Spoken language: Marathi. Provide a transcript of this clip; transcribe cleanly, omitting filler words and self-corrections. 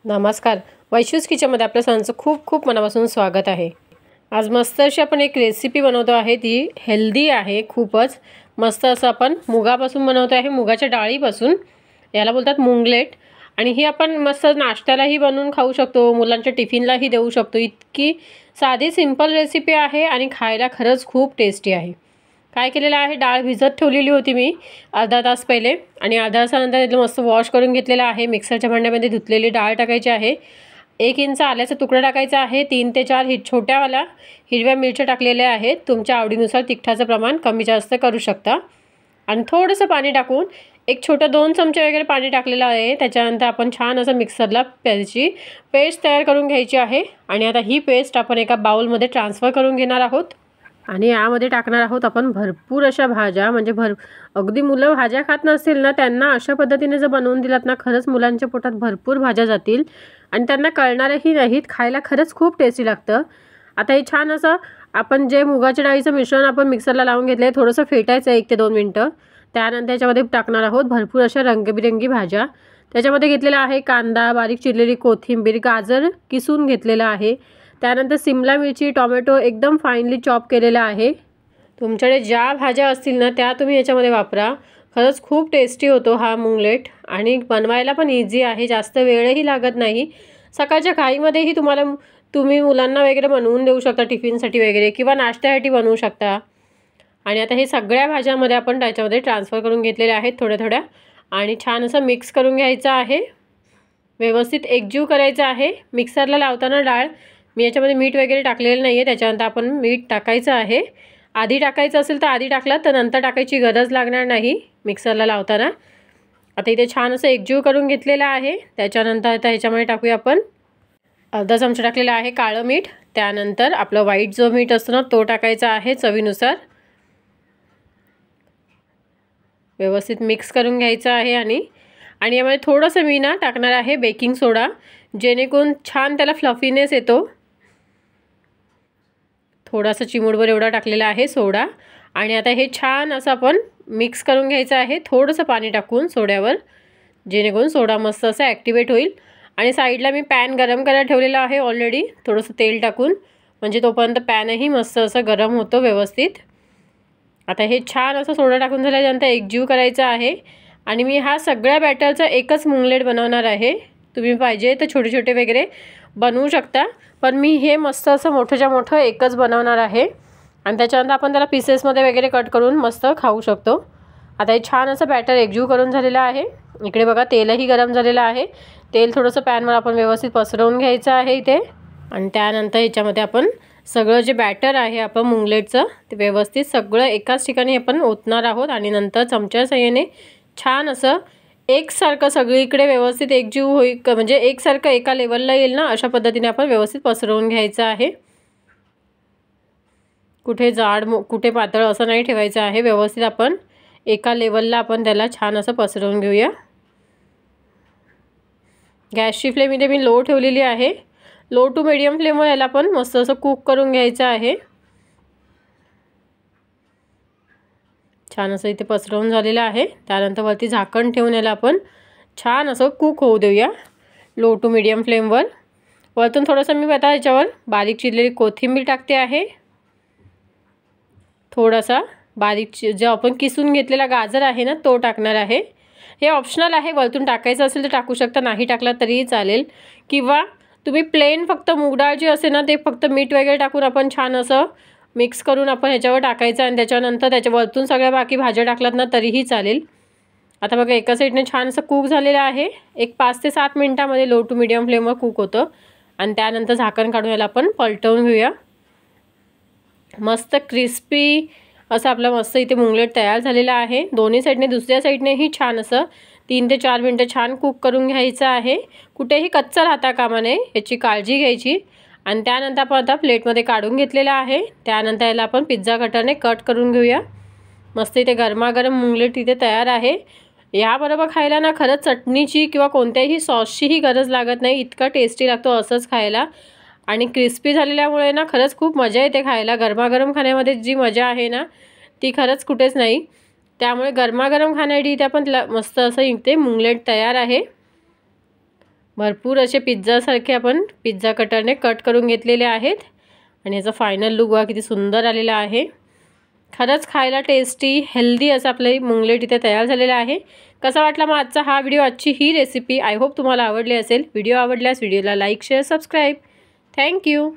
नमस्कार. वैशूज किचनमध्ये आपल्या सर्वांचं खूप खूप मनापासून स्वागत आहे. आज मस्त अशी आपण एक रेसिपी बनवतो आहे. ती हेल्दी आहे खूपच. मस्त असं आपण मुगापासून बनवतो आहे, मुगाच्या डाळीपासून. याला बोलतात मुंगलेट. आणि ही आपण मस्त नाश्त्यालाही बनवून खाऊ शकतो, मुलांच्या टिफिनलाही देऊ शकतो. इतकी साधी सिंपल रेसिपी आहे आणि खायला खरंच खूप टेस्टी आहे. काय केलेलं आहे, डाळ भिजत ठेवलेली होती मी अर्धा तास पहिले आणि अर्धा तासानंतर त्याला मस्त वॉश करून घेतलेलं आहे. मिक्सरच्या भांड्यामध्ये धुतलेली डाळ टाकायची आहे. 1 इंच आल्याचा तुकडा टाकायचा आहे. 3 ते 4 छोट्यावाल्या हिरव्या मिरच्या टाकलेल्या आहेत. तुमच्या आवडीनुसार तिखटाचं प्रमाण कमी जास्त करू शकता. आणि थोडंसं पाणी टाकून एक छोटं 2 चमचे वगैरे पाणी टाकलेलं आहे. त्याच्यानंतर आपण छान असं मिक्सरला त्याची पेस्ट तयार करून घ्यायची आहे. आणि आता ही पेस्ट आपण एका बाउलमध्ये ट्रान्सफर करून घेणार आहोत. आणि यामध्ये टाकणार आहोत आपण भरपूर अशा भाज्या. म्हणजे अगदी मुलं भाज्या खात नसतील ना, त्यांना अशा पद्धतीने जर बनवून दिलात ना, खरंच मुलांच्या पोटात भरपूर भाज्या जातील आणि त्यांना कळणारही नाहीत. खायला खरंच खूप टेस्टी लागतं. आता हे छान असं आपण जे मुगाच्या डाळीचं मिश्रण आपण मिक्सरला लावून घेतलं आहे, थोडंसं फेटायचं 1 ते 2 मिनटं. त्यानंतर त्याच्यामध्ये टाकणार आहोत भरपूर अशा रंगबिरंगी भाज्या. त्याच्यामध्ये घेतलेला आहे कांदा, बारीक चिरलेली कोथिंबीर, गाजर किसून घेतलेलं आहे. त्यानंतर सिमला मिरची, टोमॅटो एकदम फाईनली चॉप केलेला आहे. तुमच्याकडे ज्या भाज्या असतील ना, त्या तुम्ही याच्यामध्ये वापरा. खरंच खूप टेस्टी होतो हा मुंगलेट आणि बनवायला पण इझी आहे. जास्त वेळही लागत नाही. सकाळच्या घाईमध्येही तुम्ही मुलांना वगैरे बनवून देऊ शकता टिफिनसाठी वगैरे, किंवा नाश्त्यासाठी बनवू शकता. आणि आता हे सगळ्या भाज्यामध्ये आपण त्याच्यामध्ये ट्रान्सफर करून घेतलेल्या आहेत थोड्या थोड्या. आणि छान असं मिक्स करून घ्यायचं आहे. व्यवस्थित एकजीव करायचं आहे. मिक्सरला लावताना डाळ मी याच्यामध्ये मीठ वगैरे टाकलेलं नाही आहे. त्याच्यानंतर आपण मीठ टाकायचं आहे. आधी टाकायचं असेल तर आधी टाकलं, तर नंतर टाकायची गरज लागणार नाही मिक्सरला लावताना. आता इथे छान असं एकजीव करून घेतलेलं आहे. त्याच्यानंतर आता ह्याच्यामध्ये टाकूया आपण अर्धा चमचा टाकलेला आहे काळं मीठ. त्यानंतर आपलं व्हाईट जो मीठ असतो ना, तो टाकायचा आहे चवीनुसार. व्यवस्थित मिक्स करून घ्यायचं आहे. आणि यामध्ये थोडंसं मी ना टाकणार आहे बेकिंग सोडा, जेणेकरून छान त्याला फ्लफीनेस येतो. थोडासा चिमूटभर एवढा टाकलेला आहे सोडा. आणि आता हे छान असं आपण मिक्स करून घ्यायचं आहे थोडंसं पाणी टाकून सोड्यावर, जेणेकरून सोडा मस्त असं ॲक्टिवेट होईल. आणि साईडला मी पॅन गरम करायला ठेवलेला आहे ऑलरेडी, थोडंसं तेल टाकून, म्हणजे तोपर्यंत पॅनही मस्त असं गरम होतो व्यवस्थित. आता हे छान असं सोडा टाकून झाल्यानंतर एकजीव करायचं आहे. आणि मी हा सगळ्या बॅटरचा एकच मुंगलेट बनवणार आहे. तुम्ही पाहिजे तर छोटे छोटे वगैरे बनवू शकता, पण मी हे मस्त असं मोठंच्या मोठं एकच बनवणार आहे. आणि त्याच्यानंतर आपण त्याला पीसेसमध्ये वगैरे कट करून मस्त खाऊ शकतो. आता हे छान असं बॅटर एकजीव करून झालेलं आहे. इकडे बघा तेलही गरम झालेलं आहे. तेल थोडंसं पॅनवर आपण व्यवस्थित पसरवून घ्यायचं आहे इथे. आणि त्यानंतर याच्यामध्ये आपण सगळं जे बॅटर आहे आपण मुंगलेटचं, ते व्यवस्थित सगळं एकाच ठिकाणी आपण ओतणार आहोत. आणि नंतर चमच्या साहाय्याने छान असं एकसारखं सगळीकडे व्यवस्थित एकजीव होईल, म्हणजे एकसारखं एका लेवलला येईल ना, अशा पद्धतीने आपण व्यवस्थित पसरवून घ्यायचं आहे. कुठे जाड कुठे पातळ असं नाही ठेवायचं आहे. व्यवस्थित आपण एका लेवलला आपण त्याला छान असं पसरवून घेऊया. गॅसची फ्लेम इथे मी लो ठेवलेली आहे. लो टू मीडियम फ्लेमवर याला आपण मस्त असं कुक करून घ्यायचं आहे. छान असं इथे पसरवून झालेलं आहे. त्यानंतर वरती झाकण ठेवून याला आपण छान असं कुक होऊ देऊया लो टू मीडियम फ्लेमवर. वरतून थोडंसं मी आता याच्यावर बारीक चिरलेली कोथिंबीर टाकते आहे. थोडासा बारीक जो आपण किसून घेतलेला गाजर आहे ना, तो टाकणार आहे. हे ऑप्शनल आहे, वरतून टाकायचं असेल तर टाकू शकता, नाही टाकला तरीही चालेल. किंवा तुम्ही प्लेन फक्त मूग डाळ जी असते ना, ते फक्त मीठ वगैरे टाकून आपण छान असं मिक्स करून आपण ह्याच्यावर टाकायचं आणि त्याच्यानंतर त्याच्यावरतून सगळ्या बाकी भाज्या टाकलात ना तरीही चालेल. आता बघा एका साईडने छान असं कुक झालेलं आहे. एक 5 ते 7 मिनटामध्ये लो टू मीडियम फ्लेमवर कुक होतं. आणि त्यानंतर झाकण काढून याला आपण पलटवून घेऊया. मस्त क्रिस्पी असं आपलं मस्त इथे मुंगलेट तयार झालेला आहे. दोन्ही साईडने दुसऱ्या साईडनेही छान असं 3 ते 4 मिनटं छान कुक करून घ्यायचं आहे. कुठेही कच्चा राहता कामा नये याची काळजी घ्यायची. आणि त्यानंतर आपण आता प्लेटमध्ये काढून घेतलेलं आहे. त्यानंतर याला आपण पिझ्झा कटरने कट करून घेऊया. मस्त इथे गरमागरम मुंगलेट इथे तयार आहे. याबरोबर खायला ना खरंच चटणीची किंवा कोणत्याही सॉसचीही गरज लागत नाही. इतका टेस्टी लागतो असंच खायला. आणि क्रिस्पी झालेल्यामुळे ना खरंच खूप मजा येते खायला. गरमागरम खाण्यामध्ये जी मजा आहे ना, ती खरंच कुठेच नाही. त्यामुळे गरमागरम खाण्यासाठी इथे आपण मस्त असं इथे मुंगलेट तयार आहे. भरपूर असे पिझ्झासारखे आपण पिझ्झा कटरने कट करून घेतलेले आहेत आणि याचा फायनल लुक बघा किती सुंदर आलेला आहे। खरंच खायला टेस्टी हेल्दी असं आपले मुंगलेट इथे तयार झालेला आहे। कसा वाटला मग आजचा हा व्हिडिओ, आजची ही रेसिपी? आय होप तुम्हाला आवडली असेल। व्हिडिओ आवडल्यास व्हिडिओला लाईक शेअर सबस्क्राईब। थँक्यू।